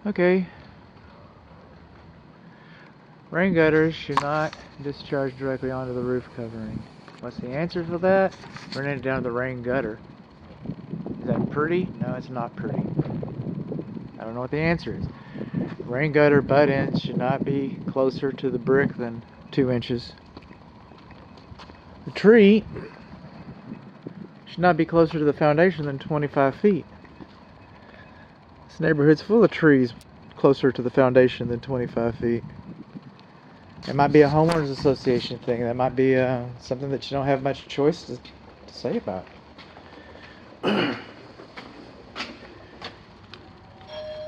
Okay. Rain gutters should not discharge directly onto the roof covering. What's the answer for that? Running it down to the rain gutter. Is that pretty? No, it's not pretty. I don't know what the answer is. Rain gutter butt ends should not be closer to the brick than 2 inches. The tree should not be closer to the foundation than 25 feet. This neighborhood's full of trees closer to the foundation than 25 feet. It might be a homeowners association thing. That might be something that you don't have much choice to say about.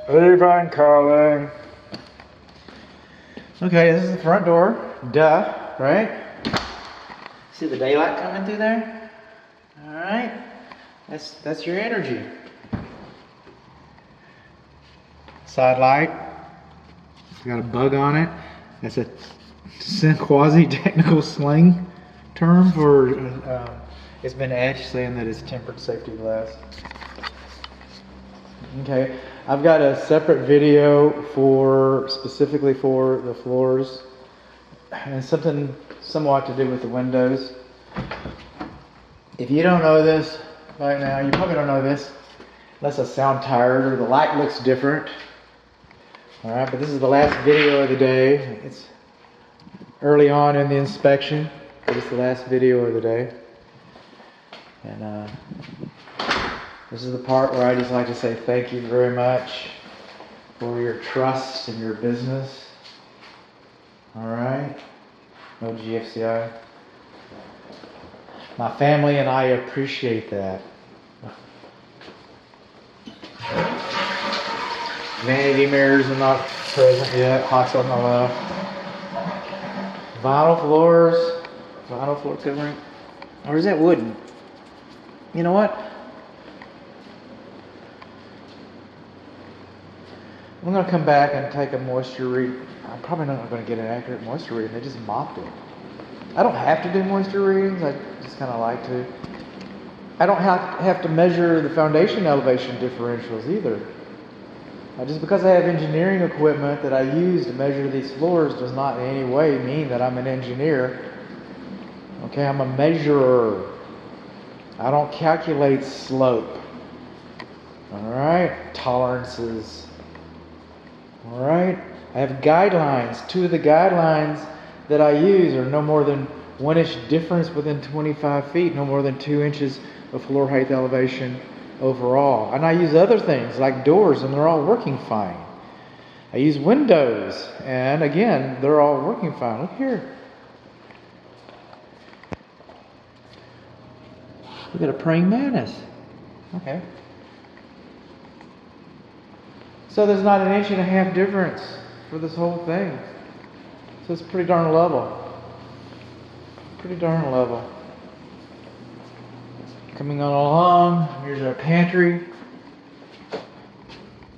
Levi calling. Okay, this is the front door. Duh, right? See the daylight coming through there? All right. That's your energy. Side light. It's got a bug on it. That's a quasi-technical slang term for. It's been etched saying that it's tempered safety glass. Okay, I've got a separate video specifically for the floors, and something somewhat to do with the windows. If you don't know this right now, you probably don't know this unless I sound tired or the light looks different. All right, but this is the last video of the day. It's early on in the inspection, but it's the last video of the day. And this is the part where I just like to say thank you very much for your trust in your business. All right, no GFCI. My family and I appreciate that. Vanity mirrors are not present yet. Hot's on the left. Vinyl floors, vinyl floor covering, or is that wooden? You know what? I'm going to come back and take a moisture read. I'm probably not going to get an accurate moisture reading. They just mopped it. I don't have to do moisture readings. I just kind of like to. I don't have to measure the foundation elevation differentials either. Just because I have engineering equipment that I use to measure these floors does not in any way mean that I'm an engineer. Okay, I'm a measurer. I don't calculate slope. Alright, tolerances. Alright, I have guidelines. 2 of the guidelines that I use are no more than 1 inch difference within 25 feet, no more than 2 inches of floor height elevation overall. And I use other things like doors, and they're all working fine. I use windows, and again, they're all working fine. Look here. Look at a praying mantis. Okay. So there's not 1.5 inches difference for this whole thing. So it's pretty darn level. Pretty darn level. Coming on along, here's our pantry.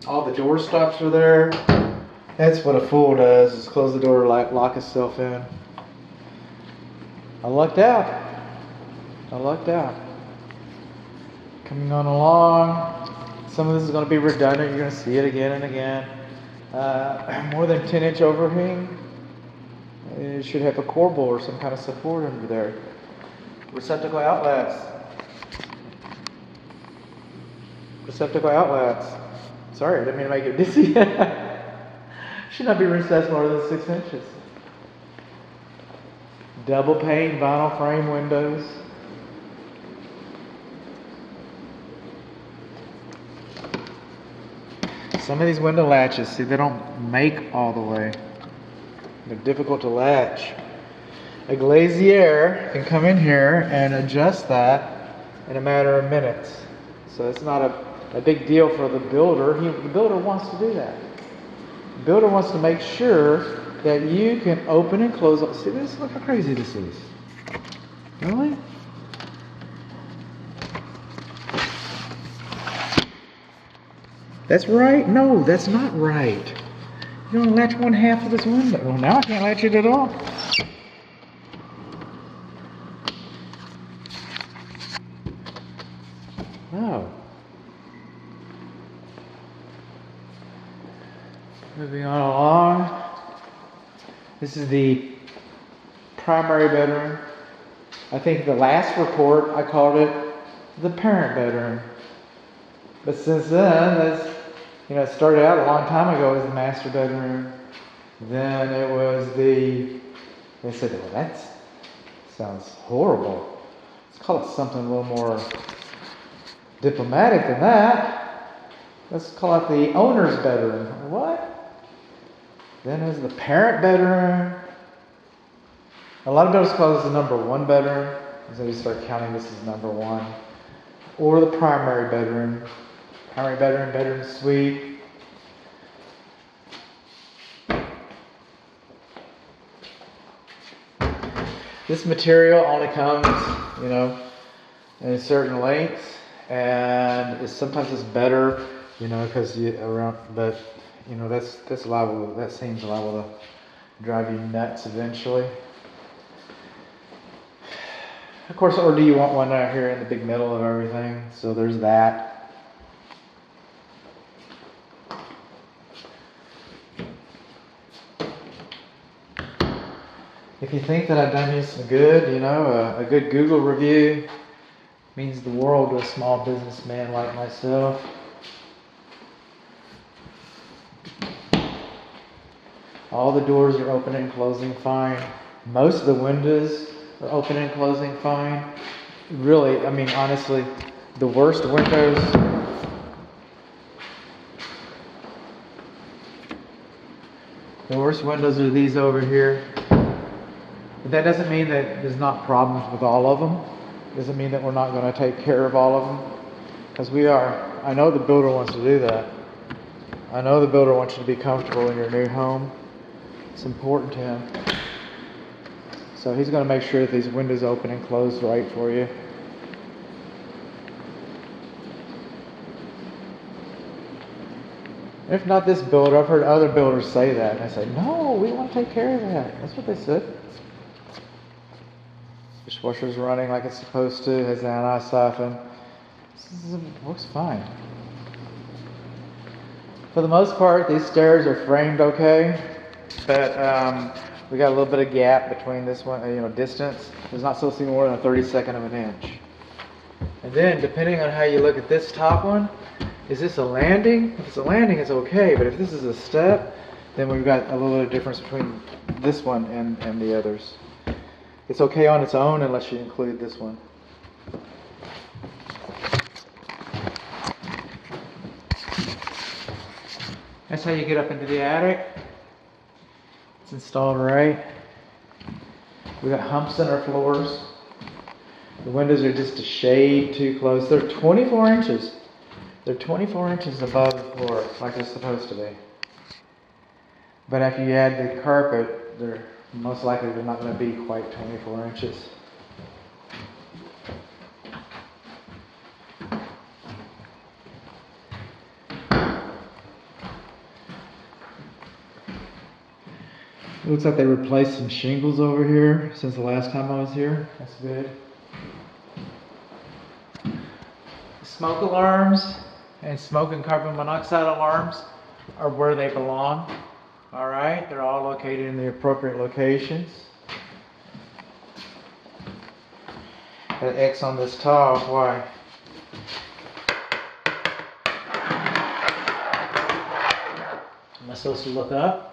All the door stops are there. That's what a fool does, is close the door, lock itself in. I lucked out. Coming on along, some of this is going to be redundant. You're going to see it again and again. More than 10-inch overhang. It should have a corbel or some kind of support under there. Receptacle outlets. Sorry, I didn't mean to make it dizzy. Should not be recessed more than 6 inches. Double pane vinyl frame windows. Some of these window latches, see, they don't make all the way. They're difficult to latch. A glazier can come in here and adjust that in a matter of minutes. So it's not a big deal for the builder. The builder wants to do that. The builder wants to make sure that you can open and close. See this? Look how crazy this is. Really? That's right? No, that's not right. You don't latch 1/2 of this window. Well, now I can't latch it at all. No. Moving on along. This is the primary bedroom. I think the last report I called it the parent bedroom. But since then, it started out a long time ago as the master bedroom. Then it was they said, well, that sounds horrible. Let's call it something a little more diplomatic than that. Let's call it the owner's bedroom. What? Then there's the parent bedroom. A lot of builders call this the number one bedroom. So you start counting this as number one. Or the primary bedroom. Primary bedroom, bedroom suite. This material only comes, in certain lengths, and sometimes it's better, because that's liable. That seems liable to drive you nuts eventually. Of course, or do you want one out here in the big middle of everything? So there's that. If you think that I've done you some good, a good Google review means the world to a small businessman like myself. All the doors are open and closing fine. Most of the windows are open and closing fine. Really, honestly, the worst windows are these over here. But that doesn't mean that there's not problems with all of them. Doesn't mean that we're not going to take care of all of them. Because we are. I know the builder wants to do that. I know the builder wants you to be comfortable in your new home. It's important to him. So he's going to make sure that these windows open and close right for you. If not this builder, I've heard other builders say that. And I say, no, we want to take care of that. That's what they said. Dishwasher's running like it's supposed to, has an anti-siphon. Works fine. For the most part, these stairs are framed okay, but we got a little bit of gap between this one, distance. There's not supposed to be more than a 32nd of an inch. And then, depending on how you look at this top one, is this a landing? If it's a landing, it's okay, but if this is a step, then we've got a little bit of difference between this one and the others. It's okay on its own unless you include this one. That's how you get up into the attic. It's installed right. We got humps in our floors. The windows are just a shade too close. They're 24 inches. They're 24 inches above the floor, like they're supposed to be. But if you add the carpet, they're most likely not going to be quite 24 inches. It looks like they replaced some shingles over here since the last time I was here. That's good. Smoke alarms and smoke and carbon monoxide alarms are where they belong. All right, they're all located in the appropriate locations. Got an X on this tile. Why? Am I supposed to look up?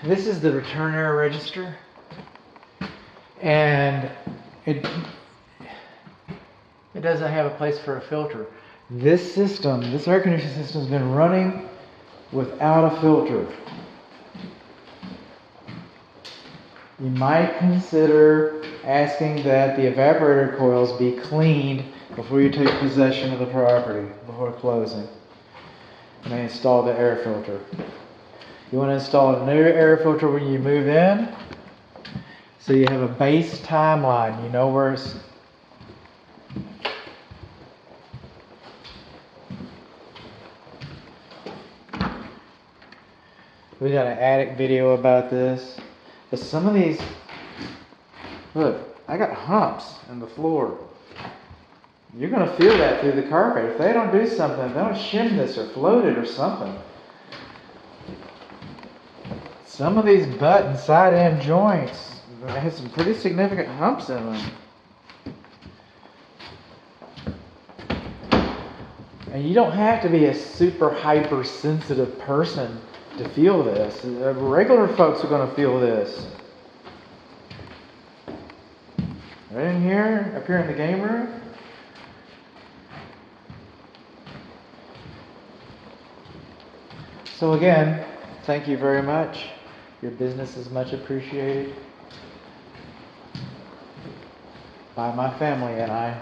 This is the return air register, and it doesn't have a place for a filter. This air conditioning system has been running without a filter. You might consider asking that the evaporator coils be cleaned before you take possession of the property, before closing, and they install the air filter. You want to install a new air filter when you move in, so you have a base timeline. You know where it's we got an attic video about this. But some of these, look, I got humps in the floor. You're going to feel that through the carpet. If they don't do something, if they don't shim this or float it or something. Some of these butt and side end joints have some pretty significant humps in them. And you don't have to be a super hypersensitive person to feel this. Regular folks are going to feel this. Right in here, up here in the game room. So again, thank you very much. Your business is much appreciated by my family and I.